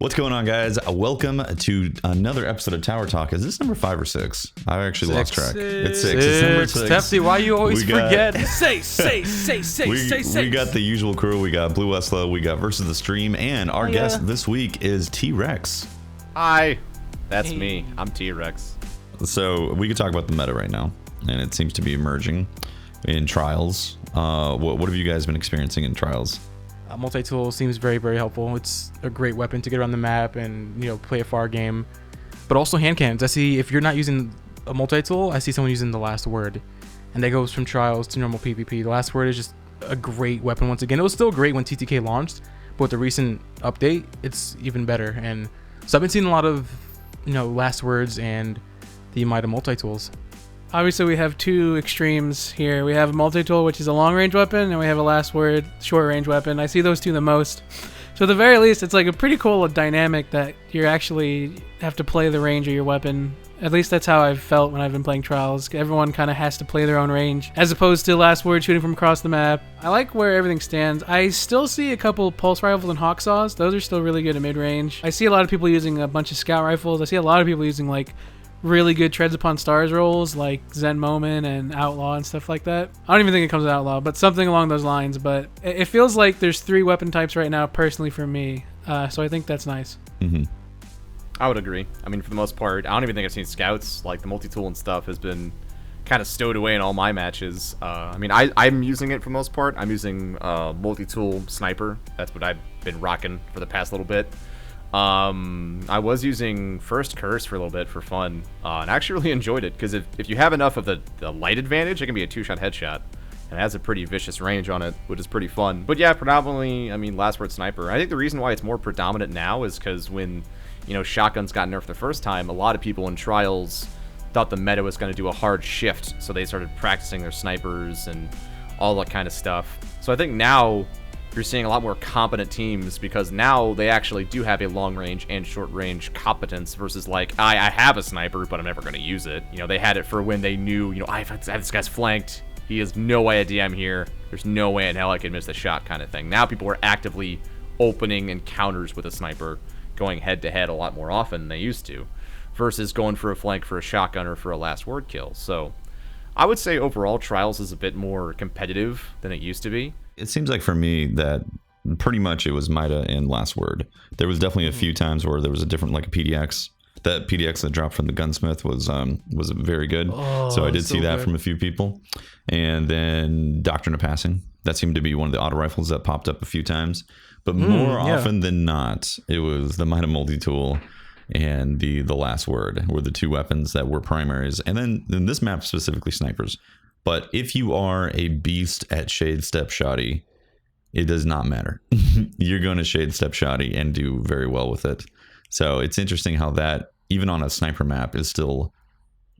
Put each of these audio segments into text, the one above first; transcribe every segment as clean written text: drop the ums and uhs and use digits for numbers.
What's going on, guys? Welcome to another episode of Tower Talk. Is this number 5 or 6? I actually lost track. It's 6. It's number 6. Tefty, why you always forget? Say. We got the usual crew. We got Blue Westlow. We got Versus the Stream. And our guest this week is T-Rex. Hi. That's me. I'm T-Rex. So we could talk about the meta right now. And it seems to be emerging in Trials. What have you guys been experiencing in Trials? Multi-tool seems very, very helpful. It's a great weapon to get around the map and, play a far game. But also hand cannons. I see if you're not using a multi-tool, I see someone using the last word. And that goes from Trials to normal PvP. The last word is just a great weapon once again. It was still great when TTK launched, but with the recent update, it's even better. And so I've been seeing a lot of, last words and the Mida multi-tools. Obviously, we have two extremes here. We have a multi-tool, which is a long-range weapon, and we have a last word, short-range weapon. I see those two the most. So at the very least, it's like a pretty cool dynamic that you actually have to play the range of your weapon. At least that's how I've felt when I've been playing Trials. Everyone kind of has to play their own range, as opposed to last word shooting from across the map. I like where everything stands. I still see a couple pulse rifles and hawk saws. Those are still really good at mid-range. I see a lot of people using a bunch of scout rifles. I see a lot of people using really good Treads Upon Stars rolls like Zen Moment and Outlaw and stuff like that. I don't even think it comes with Outlaw, but something along those lines. But it feels like there's 3 weapon types right now, personally for me. So I think that's nice. Mm-hmm. I would agree. I mean, for the most part, I don't even think I've seen scouts. Like, the multi-tool and stuff has been kind of stowed away in all my matches. I'm using it for the most part. I'm using multi-tool sniper. That's what I've been rocking for the past little bit. I was using First Curse for a little bit for fun, and I actually really enjoyed it, because if you have enough of the light advantage, it can be a 2-shot headshot, and it has a pretty vicious range on it, which is pretty fun. But yeah, predominantly, last word sniper. I think the reason why it's more predominant now is because when, shotguns got nerfed the first time, a lot of people in Trials thought the meta was going to do a hard shift, so they started practicing their snipers and all that kind of stuff. So I think now you're seeing a lot more competent teams, because now they actually do have a long range and short range competence versus I have a sniper, but I'm never going to use it. They had it for when they knew, I have this guy's flanked. He has no idea I'm here. There's no way in hell I can miss the shot kind of thing. Now people are actively opening encounters with a sniper, going head to head a lot more often than they used to, versus going for a flank for a shotgun or for a last word kill. So I would say overall Trials is a bit more competitive than it used to be. It seems like for me that pretty much it was Mida and last word. There was definitely a few times where there was a different, like a PDX. That PDX that dropped from the gunsmith was very good. So I did see that from a few people. And then Doctrine of Passing. That seemed to be one of the auto rifles that popped up a few times. But more often than not, it was the Mida multi-tool and the last word were the 2 weapons that were primaries. And then in this map specifically, snipers. But if you are a beast at Shade Step Shoddy, it does not matter. You're going to Shade Step Shoddy and do very well with it. So it's interesting how that, even on a sniper map, is still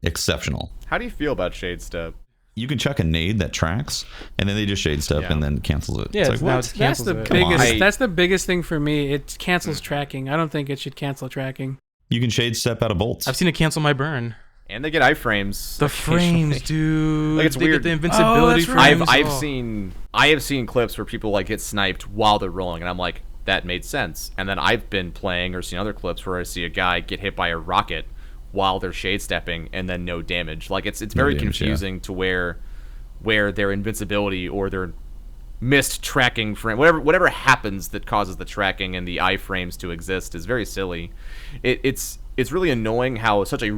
exceptional. How do you feel about Shade Step? You can chuck a nade that tracks, and then they just Shade Step and then cancels it. Yeah, it's like, that's the biggest thing for me. It cancels tracking. I don't think it should cancel tracking. You can Shade Step out of bolts. I've seen it cancel my burn. And they get iframes. The frames, dude. It's weird. Get the invincibility frames. I have seen clips where people get sniped while they're rolling, and I'm like, that made sense. And then I've been playing or seen other clips where I see a guy get hit by a rocket while they're shade stepping and then no damage. It's very confusing to where their invincibility or their missed tracking frame, whatever happens that causes the tracking and the iframes to exist is very silly. It's really annoying how such a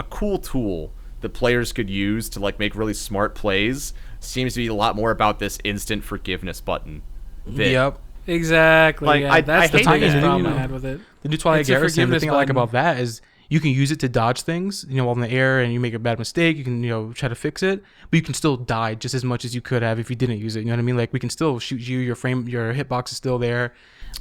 cool tool that players could use to make really smart plays seems to be a lot more about this instant forgiveness button. Yep. Exactly. That's the biggest problem I had with it. The new Twilight Garrison, the thing I like about that is you can use it to dodge things, while in the air, and you make a bad mistake, you can, try to fix it, but you can still die just as much as you could have if you didn't use it. You know what I mean? We can still shoot you, your hitbox is still there.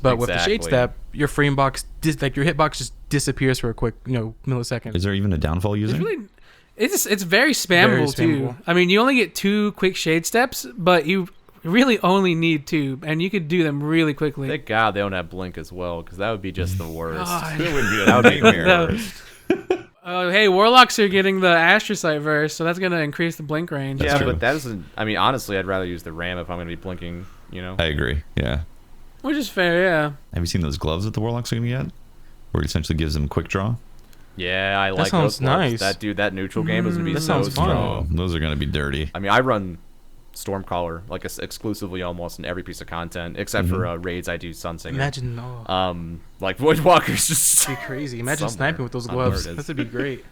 But with the Shade Step, your frame box, your hitbox just disappears for a quick, millisecond. Is there even a downfall using? It's very spammable too. You only get 2 quick Shade Steps, but you really only need 2, and you could do them really quickly. Thank God they don't have blink as well, because that would be just the worst. That would be the worst. Oh, hey, Warlocks are getting the Astrocyte verse, so that's going to increase the blink range. But that doesn't... honestly, I'd rather use the RAM if I'm going to be blinking, I agree, yeah. Which is fair, yeah. Have you seen those gloves that the Warlock's going to get? Where it essentially gives them quick draw? Yeah, I like sounds those gloves. nice. That neutral game is gonna be that so sounds fun. strong. Oh, those are going to be dirty. I mean, I run Stormcaller like exclusively almost in every piece of content except for raids. I do Sunsinger. Imagine, Like Voidwalker's just be crazy. Imagine somewhere. sniping with those I don't know gloves. where it is. That would be great.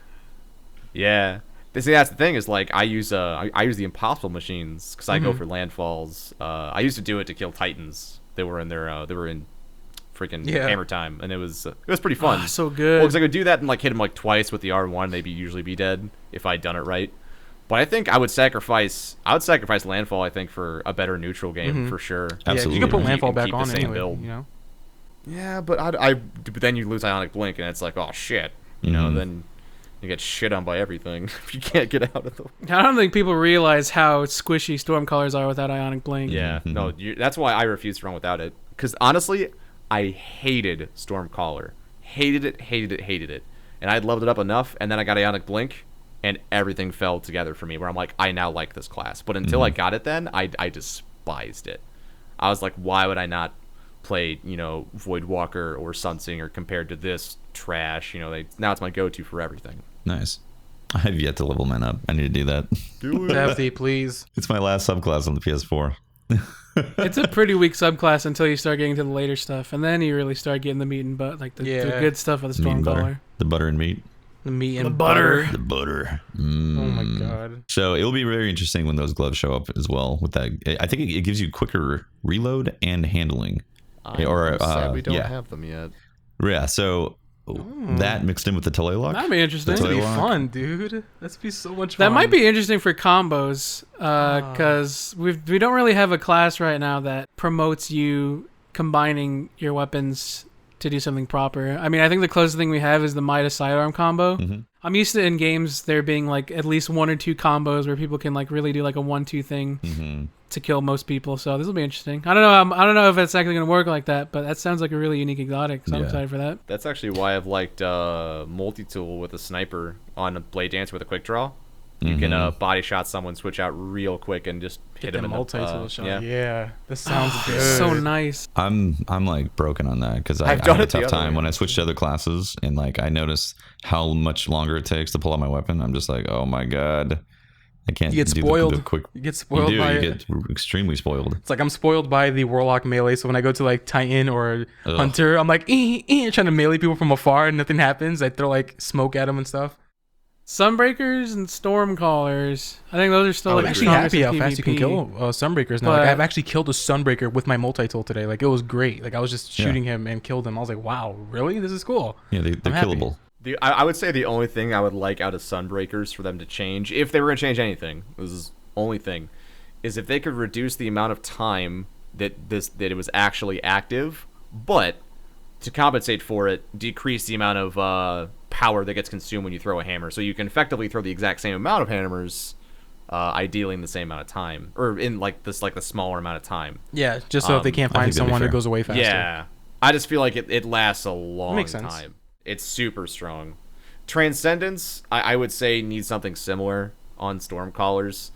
Yeah. See, that's the thing is like I use the impossible machines because I go for landfalls. I used to do it to kill Titans. They were in freaking hammer time, and it was pretty fun. So good. Well, because I could do that and like hit them like twice with the R1, they'd usually be dead if I'd done it right. But I think I would sacrifice landfall. I think for a better neutral game for sure. Absolutely. You can put You landfall can back keep the on same anyway. build. You know. Yeah, but but then you lose Ionic Blink, and it's like, oh shit, you know, then you get shit on by everything if you can't get out of the. I don't think people realize how squishy Stormcallers are without Ionic Blink. Yeah, no, that's why I refuse to run without it. Because honestly, I hated Stormcaller, hated it, and I'd leveled it up enough, and then I got Ionic Blink, and everything fell together for me. Where I'm like, I now like this class, but until I got it, then I despised it. I was like, why would I not play, you know, Voidwalker or Sunsinger compared to this trash? You know, now it's my go-to for everything. Nice. I have yet to level mine up. I need to do that. Do it. Hefty, please. It's my last subclass on the PS4. It's a pretty weak subclass until you start getting to the later stuff, and then you really start getting the meat and butt, like the good stuff of the Meat and Stormcaller. butter. The butter and meat. The meat and The butter. The butter. Oh my god. So it will be very interesting when those gloves show up as well. With that, I think it gives you quicker reload and handling. I'm sad we don't have them yet. Yeah. So that mixed in with the Tele Lock. That'd be interesting. That's That'd be Lock. fun, dude. That'd be so much fun. That might be interesting for combos, because we don't really have a class right now that promotes you combining your weapons to do something proper. I mean, I think the closest thing we have is the Midas sidearm combo. I'm used to in games there being like at least one or two combos where people can like really do like a 1-2 thing to kill most people. So this will be interesting. I don't know. I don't know if it's actually going to work like that, but that sounds like a really unique exotic. So I'm excited for that. That's actually why I've liked multi-tool with a sniper on a Blade Dancer with a quick draw. You can body shot someone, switch out real quick, and just hit him in the multi-tool shot. Yeah. Yeah, this sounds good. So nice. I'm like broken on that because I I've done had a it the tough other time way. when I switched to other classes and like I noticed how much longer it takes to pull out my weapon. I'm just like, oh my god, I can't. You get do spoiled. The quick. You get spoiled by You it. get extremely spoiled. It's like I'm spoiled by the Warlock melee, so when I go to like Titan or Hunter, I'm like trying to melee people from afar and nothing happens. I throw like smoke at them and stuff. Sunbreakers and Stormcallers. I think those are still I'm like actually strongest happy in how fast you can PvP. kill Sunbreakers now. But- Like, I've actually killed a Sunbreaker with my multi-tool today. Like it was great. Like I was just shooting him and killed him. I was like, wow, really? This is cool. Yeah, they're I'm happy. killable. I would say the only thing I would like out of Sunbreakers for them to change, if they were going to change anything, this is the only thing, is if they could reduce the amount of time that it was actually active, but to compensate for it, decrease the amount of power that gets consumed when you throw a hammer. So you can effectively throw the exact same amount of hammers, ideally in the same amount of time, or in like the smaller amount of time. Yeah, just so if they can't I find think that'd be someone, it fair. goes away faster. Yeah, I just feel like it lasts a long Makes sense. time. It's super strong. Transcendence, I would say, needs something similar on Stormcallers.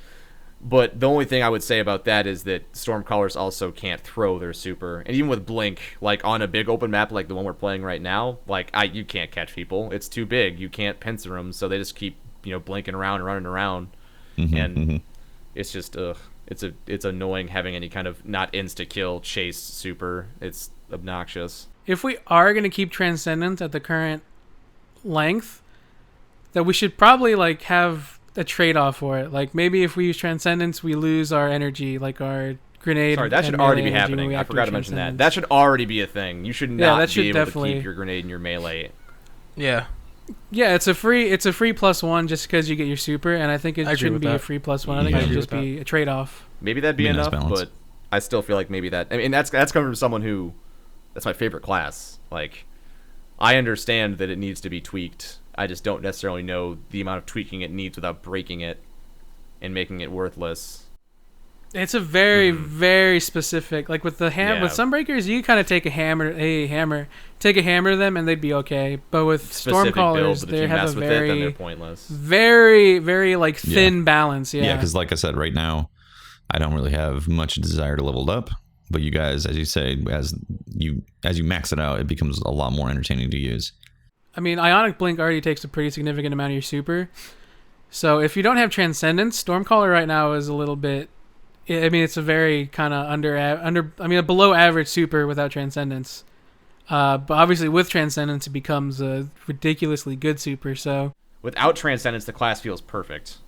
But the only thing I would say about that is that Stormcallers also can't throw their super. And even with Blink, like on a big open map like the one we're playing right now, like you can't catch people. It's too big. You can't pincer them, so they just keep, blinking around and running around. And it's just it's annoying having any kind of not insta kill chase super. It's obnoxious. If we are going to keep Transcendence at the current length, that we should probably like have a trade-off for it. Like maybe if we use Transcendence, we lose our energy, like our grenade. Sorry, that should and already melee be energy when happening. we I activate forgot to mention that. Transcendence. That should already be a thing. You should not that should be able to definitely- keep your grenade in your melee. Yeah. Yeah, it's a free +1 just because you get your super, and I think I it agree shouldn't with be a that. free +1. I think Yeah. it I should agree just with be a trade-off. Maybe that'd be Be a nice enough, balance. but I still feel like maybe that. I mean, that's coming from someone who, that's my favorite class. Like, I understand that it needs to be tweaked. I just don't necessarily know the amount of tweaking it needs without breaking it and making it worthless. It's a very, very specific. Like with the with Yeah. Sunbreakers, you kind of take a hammer to them, and they'd be okay. But with Specific build, Stormcallers, but if they you have mess a with it, then they're very, pointless. very, very like thin balance. Yeah, because like I said, right now, I don't really have much desire to level it up. But you guys, as you say, as you max it out, it becomes a lot more entertaining to use. I mean, Ionic Blink already takes a pretty significant amount of your super. So if you don't have Transcendence, Stormcaller right now is a little bit... I mean, it's a very kind of a below average super without Transcendence. But obviously with Transcendence, it becomes a ridiculously good super, so... Without Transcendence, the class feels perfect.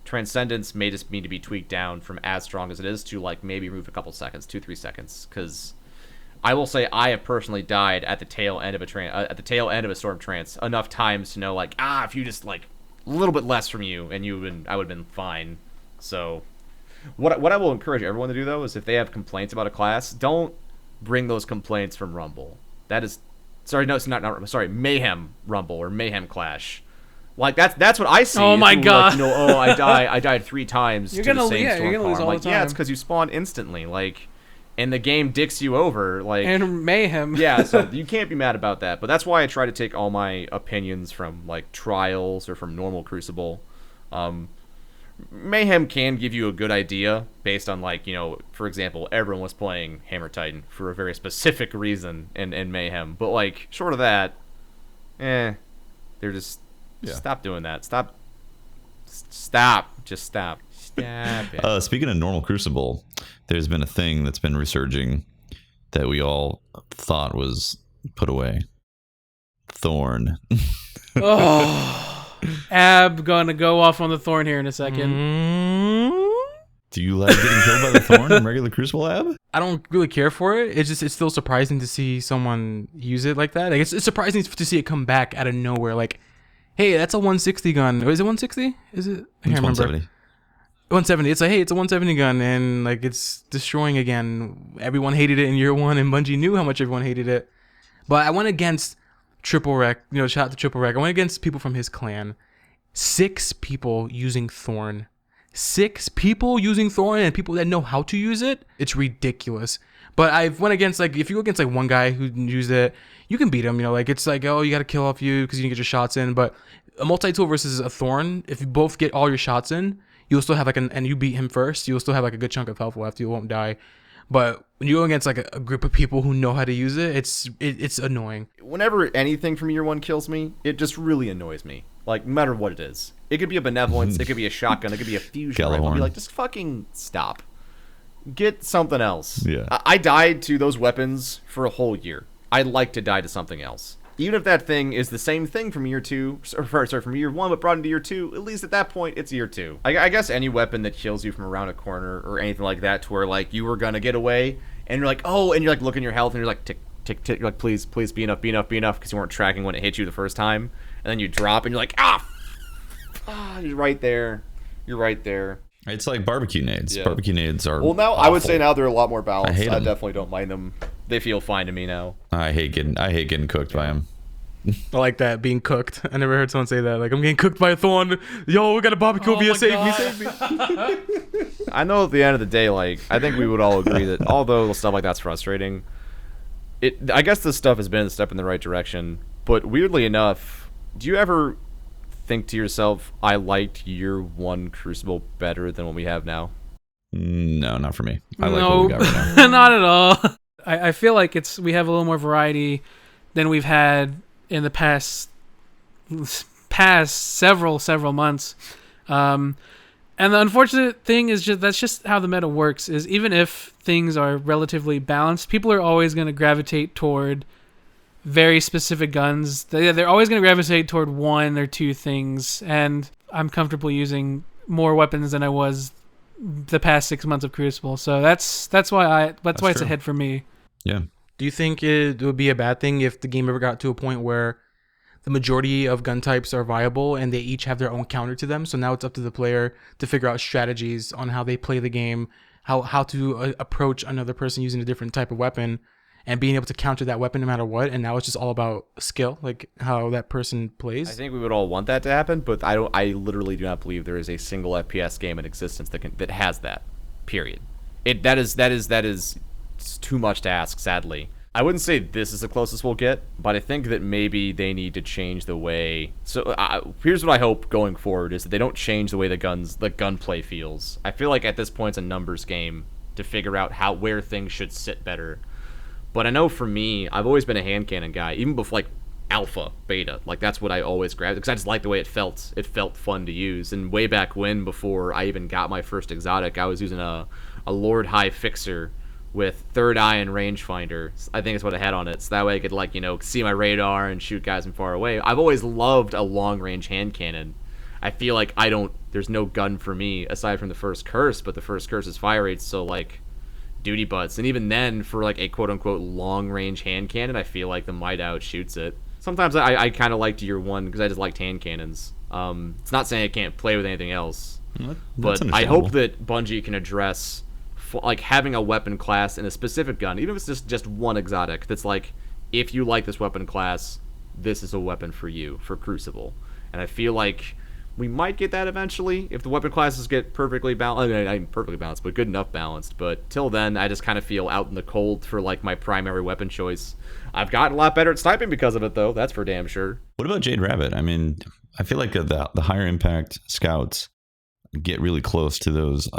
Transcendence may just need to be tweaked down from as strong as it is to, like, maybe remove a couple seconds, 2-3 seconds, because... I will say I have personally died at the tail end of a Storm Trance enough times to know, like, if you just, like, a little bit less from you, and I would have been fine. So, what I will encourage everyone to do, though, is if they have complaints about a class, don't bring those complaints from Rumble. That is, Mayhem Rumble or Mayhem Clash. Like, that's what I see. Oh my god! Like, I died 3 times to the same Storm. You're gonna lose all the time. Yeah, it's because you spawn instantly, like... And the game dicks you over, like... And Mayhem. Yeah, so you can't be mad about that. But that's why I try to take all my opinions from, like, Trials or from normal Crucible. Mayhem can give you a good idea based on, like, for example, everyone was playing Hammer Titan for a very specific reason in Mayhem. But, like, short of that, they're just... Yeah. Stop doing that. Stop. Just stop. Speaking of normal Crucible, there's been a thing that's been resurging that we all thought was put away. Thorn. Ab gonna go off on the Thorn here in a second. Do you like getting killed by the Thorn in regular Crucible, Ab? I don't really care for it. It's still surprising to see someone use it like that. Like, it's surprising to see it come back out of nowhere. Like, hey, that's a 160 gun. Or is it 160? Is it? I can't remember. 170. 170. It's like, hey, it's a 170 gun, and like it's destroying again. Everyone hated it in year 1, and Bungie knew how much everyone hated it. But I went against Triple Wreck. Shout out to Triple Wreck. I went against people from his clan. 6 people using Thorn. 6 people using Thorn, and people that know how to use it. It's ridiculous. But I went against, like, if you go against like one guy who used it, you can beat him. Like, it's like, oh, you got to kill off you because you can get your shots in. But a multi-tool versus a Thorn, if you both get all your shots in, you'll still have and you beat him first, you'll still have like a good chunk of health left. You won't die. But when you go against like a group of people who know how to use it, it's annoying. Whenever anything from year 1 kills me, it just really annoys me. Like, no matter what it is. It could be a Benevolence, it could be a shotgun, it could be a fusion rifle. I'll be like, just fucking stop. Get something else. Yeah. I died to those weapons for a whole year. I'd like to die to something else. Even if that thing is the same thing from year 2, from year 1, but brought into year 2, at least at that point, it's year 2. I guess any weapon that kills you from around a corner or anything like that, to where, like, you were gonna get away, and you're like, oh, and you're, like, looking at your health, and you're like, tick, tick, tick, you're like, please, be enough, because you weren't tracking when it hit you the first time, and then you drop, and you're like, you're right there. It's like barbecue nades. Yeah. Barbecue nades are Well, now, awful. I would say now they're a lot more balanced. I hate them. definitely don't mind them. They feel fine to me now. I hate getting cooked by them. I like that, being cooked. I never heard someone say that. Like, I'm getting cooked by a Thorn. Yo, we got a barbecue over here. Save me. I know at the end of the day, like, I think we would all agree that although stuff like that's frustrating, I guess this stuff has been a step in the right direction. But weirdly enough, do you ever think to yourself, I liked year 1 Crucible better than what we have now? No, not for me. I like what we got right now. Not at all. I feel like we have a little more variety than we've had in the past several months. And the unfortunate thing is that's just how the meta works, is even if things are relatively balanced, people are always going to gravitate toward very specific guns. They're always going to gravitate toward 1 or 2 things, and I'm comfortable using more weapons than I was the past 6 months of Crucible. So that's why it's a hit for me. Yeah. Do you think it would be a bad thing if the game ever got to a point where the majority of gun types are viable and they each have their own counter to them? So now it's up to the player to figure out strategies on how they play the game, how to approach another person using a different type of weapon, and being able to counter that weapon no matter what. And now it's just all about skill, like how that person plays. I think we would all want that to happen, but I literally do not believe there is a single FPS game in existence that has that. Period. That is too much to ask, sadly. I wouldn't say this is the closest we'll get, but I think that maybe they need to change the way. So here's what I hope going forward is that they don't change the way the gunplay feels. I feel like at this point it's a numbers game to figure out where things should sit better. But I know for me, I've always been a hand cannon guy, even before like alpha, beta. Like that's what I always grabbed because I just liked the way it felt. It felt fun to use. And way back when, before I even got my first exotic, I was using a Lord High Fixer with third eye and rangefinder. I think that's what I had on it. So that way I could like, see my radar and shoot guys from far away. I've always loved a long range hand cannon. I feel like there's no gun for me aside from the first curse, but the first curse's fire rate's so like duty butts. And even then, for like a quote unquote long range hand cannon, I feel like the Might outshoots it. Sometimes I kind of liked year one because I just liked hand cannons. It's not saying I can't play with anything else, but I hope that Bungie can address like having a weapon class in a specific gun, even if it's just one exotic. That's like, if you like this weapon class, this is a weapon for you for Crucible. And I feel like we might get that eventually if the weapon classes get perfectly balanced. I mean, perfectly balanced, but good enough balanced. But till then, I just kind of feel out in the cold for like my primary weapon choice. I've gotten a lot better at sniping because of it, though. That's for damn sure. What about Jade Rabbit? I mean, I feel like the higher impact scouts get really close to those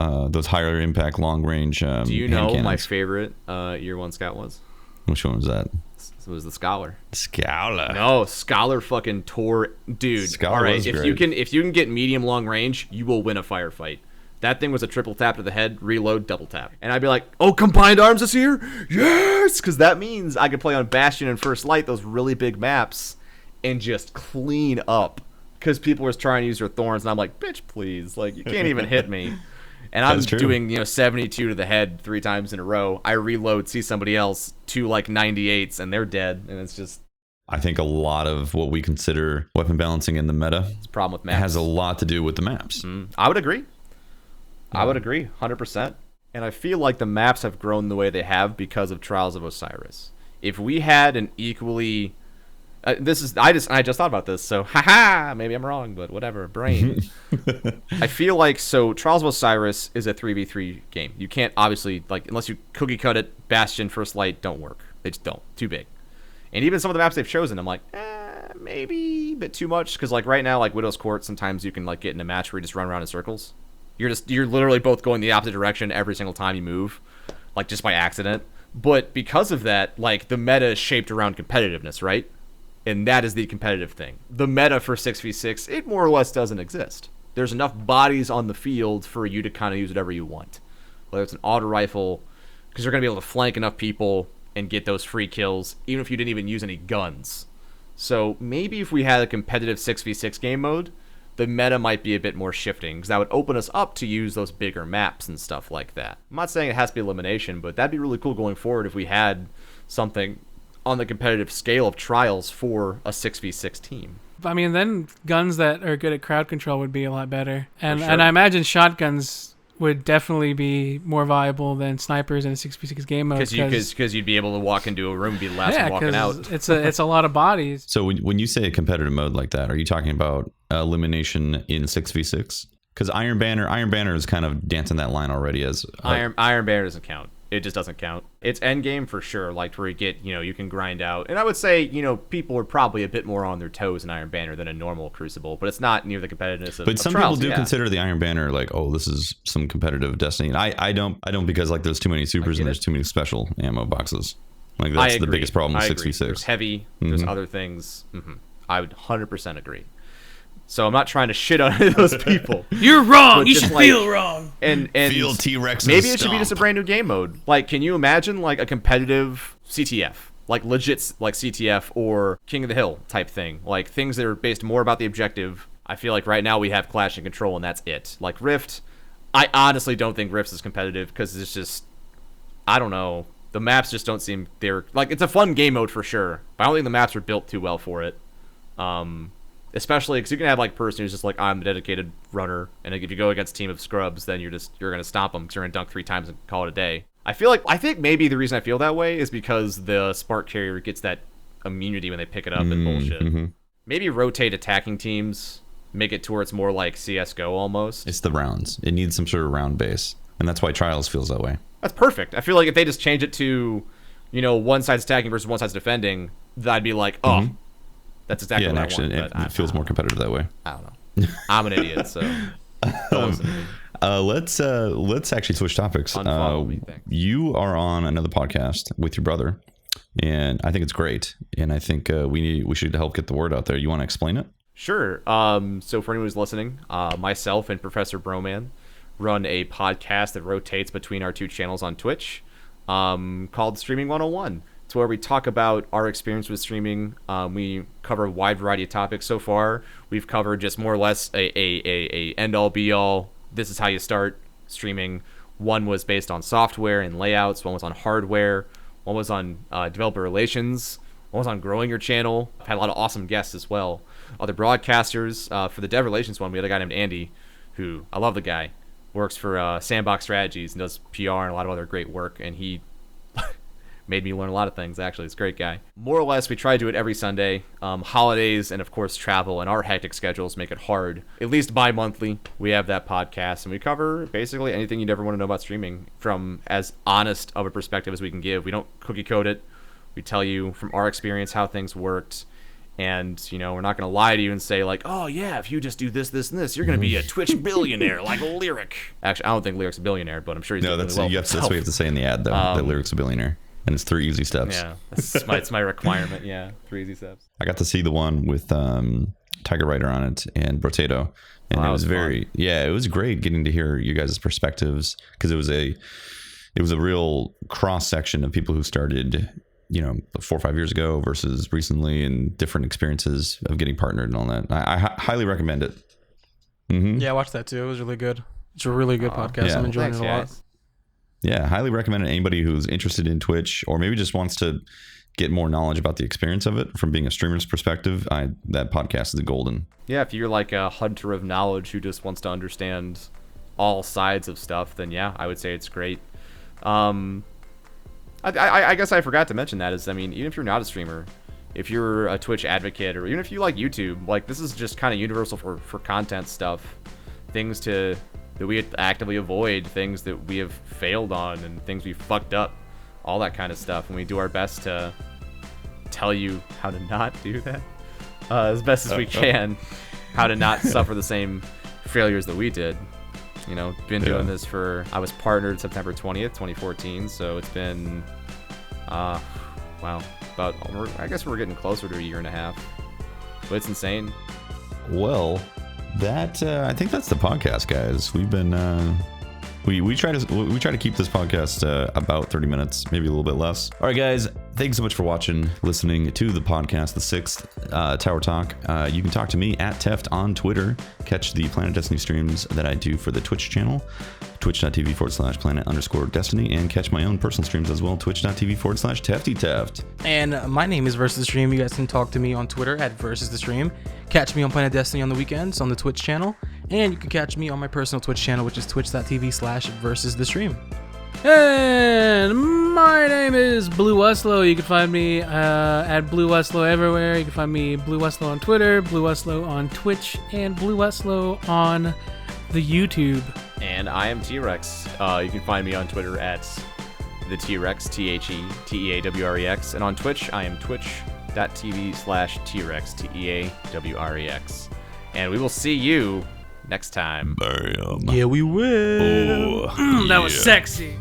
higher impact long range. Do you know my favorite year one scout was? Which one was that? It was the Scholar. Scholar. No, Scholar fucking tore, dude. Scholar all right, was if great. you can get medium long range, you will win a firefight. That thing was a triple tap to the head, reload, double tap, and I'd be like, "Oh, combined arms is here, yes!" Because that means I could play on Bastion and First Light, those really big maps, and just clean up. Because people were trying to use their thorns, and I'm like, "Bitch, please! Like, you can't even hit me." And I'm doing 72 to the head 3 times in a row. I reload, see somebody else, 2 like 98s, and they're dead. And it's just, I think a lot of what we consider weapon balancing in the meta, it's a problem with maps. Has a lot to do with the maps. I would agree. I would agree, 100%. And I feel like the maps have grown the way they have because of Trials of Osiris. If we had an equally I just thought about this, so haha, maybe I'm wrong, but whatever, brain. I feel like, so Trials of Osiris is a 3v3 game. You can't, obviously, like, unless you cookie cut it, Bastion, First Light don't work. They just don't. Too big. And even some of the maps they've chosen, I'm like, maybe a bit too much, because like right now, like Widow's Court, sometimes you can like get in a match where you just run around in circles. You're literally both going the opposite direction every single time you move, like just by accident. But because of that, like the meta is shaped around competitiveness, right? And that is the competitive thing. The meta for 6v6, it more or less doesn't exist. There's enough bodies on the field for you to kind of use whatever you want. Whether it's an auto rifle, because you're going to be able to flank enough people and get those free kills, even if you didn't even use any guns. So maybe if we had a competitive 6v6 game mode, the meta might be a bit more shifting, because that would open us up to use those bigger maps and stuff like that. I'm not saying it has to be elimination, but that'd be really cool going forward if we had something on the competitive scale of Trials for a 6v6 team. I mean, then guns that are good at crowd control would be a lot better. And sure. and I imagine shotguns would definitely be more viable than snipers in a 6v6 game mode. Because you'd be able to walk into a room and be the last one walking out. It's a lot of bodies. So when you say a competitive mode like that, are you talking about elimination in 6v6? Because Iron Banner is kind of dancing that line already as... Iron Banner doesn't count. It just doesn't count. It's endgame for sure, like where you get, you can grind out. And I would say, people are probably a bit more on their toes in Iron Banner than a normal Crucible, but it's not near the competitiveness of But some Trials, people do consider the Iron Banner like, oh, this is some competitive Destiny. And I don't because like there's too many supers and there's too many special ammo boxes. Like that's the biggest problem with 6v6. There's heavy, there's other things. I would 100% agree. So I'm not trying to shit on any of those people. You're wrong. You should feel wrong. And feel T-Rex. Maybe it should be just a brand new game mode. Like, can you imagine like a competitive CTF, like legit like CTF or King of the Hill type thing, like things that are based more about the objective? I feel like right now we have Clash and Control, and that's it. Like Rift, I honestly don't think Rift is competitive because it's just, I don't know. The maps just don't seem like it's a fun game mode for sure, but I don't think the maps are built too well for it. Especially because you can have like a person who's just like, I'm a dedicated runner, and like, if you go against a team of scrubs, then you're gonna stomp them because you're gonna dunk 3 times and call it a day. I think maybe the reason I feel that way is because the Spark Carrier gets that immunity when they pick it up and bullshit. Maybe rotate attacking teams, make it to where it's more like CS:GO almost. It's the rounds. It needs some sort of round base, and that's why Trials feels that way. That's perfect. I feel like if they just change it to, one side's attacking versus one side's defending, then I'd be like, oh. That's exactly what I want. It feels more competitive that way. I don't know. I'm an idiot, so don't listen to me. Let's actually switch topics. Unfollow me, thanks. You are on another podcast with your brother, and I think it's great. And I think we should help get the word out there. You want to explain it? Sure. So for anyone who's listening, myself and Professor Broman run a podcast that rotates between our two channels on Twitch, called Streaming 101. It's where we talk about our experience with streaming. We cover a wide variety of topics so far. We've covered just more or less a end-all be-all. This is how you start streaming. One was based on software and layouts. One was on hardware. One was on developer relations. One was on growing your channel. I've had a lot of awesome guests as well. Other broadcasters. For the dev relations one, we had a guy named Andy, who, I love the guy, works for Sandbox Strategies and does PR and a lot of other great work. And he made me learn a lot of things, actually. It's a great guy. More or less, we try to do it every Sunday. Holidays and, of course, travel and our hectic schedules make it hard. At least bi-monthly, we have that podcast, and we cover basically anything you'd ever want to know about streaming from as honest of a perspective as we can give. We don't cookie code it. We tell you from our experience how things worked. And, you know, we're not going to lie to you and say, like, oh, yeah, if you just do this, this, and this, you're going to be a Twitch billionaire like Lyric. Actually, I don't think Lyric's a billionaire, but I'm sure he's doing really well. That's what you have to say in the ad, though, that Lyric's a billionaire. And it's 3 easy steps. Yeah, it's my requirement. Yeah, 3 easy steps. I got to see the one with Tiger Rider on it and Brotato, and it was very it was great getting to hear you guys' perspectives, because it was a real cross section of people who started 4 or 5 years ago versus recently, and different experiences of getting partnered and all that. I highly recommend it. Mm-hmm. Yeah, I watched that too. It was really good. It's a really good podcast. Yeah. I'm enjoying it a lot. Guys. Yeah, highly recommend it. Anybody who's interested in Twitch, or maybe just wants to get more knowledge about the experience of it from being a streamer's perspective, that podcast is golden. Yeah, if you're like a hunter of knowledge who just wants to understand all sides of stuff, then yeah, I would say it's great. I guess I forgot to mention that is, I mean, even if you're not a streamer, if you're a Twitch advocate, or even if you like YouTube, like, this is just kind of universal for content stuff. Things that we actively avoid, things that we have failed on, and things we fucked up, all that kind of stuff. And we do our best to tell you how to not do that as best as we can, how to not suffer the same failures that we did. Been doing this I was partnered September 20th, 2014, so it's been, I guess we're getting closer to 1.5 years, but it's insane. Well, I think that's the podcast, guys. We've been we try to keep this podcast about 30 minutes, maybe a little bit less. All right, guys, thanks so much for listening to the podcast, The Sixth Tower Talk. You can talk to me at Teft on Twitter. Catch the Planet Destiny streams that I do for the Twitch channel, twitch.tv/planet_destiny, and catch my own personal streams as well, twitch.tv/TeftyTeft. And my name is Versus the Stream. You guys can talk to me on Twitter at Versus the Stream. Catch me on Planet Destiny on the weekends on the Twitch channel. And you can catch me on my personal Twitch channel, which is twitch.tv/Versus the Stream. And my name is Blue Weslow. You can find me at Blue Weslow everywhere. You can find me Blue Weslow on Twitter, Blue Weslow on Twitch, and Blue Weslow on the YouTube. And I am T-Rex. You can find me on Twitter at the T-Rex, TheTeawrex, and on Twitch I am twitch.tv/T-Rex, TeaWrex. And we will see you next time. Bam. Yeah, we will. That was sexy.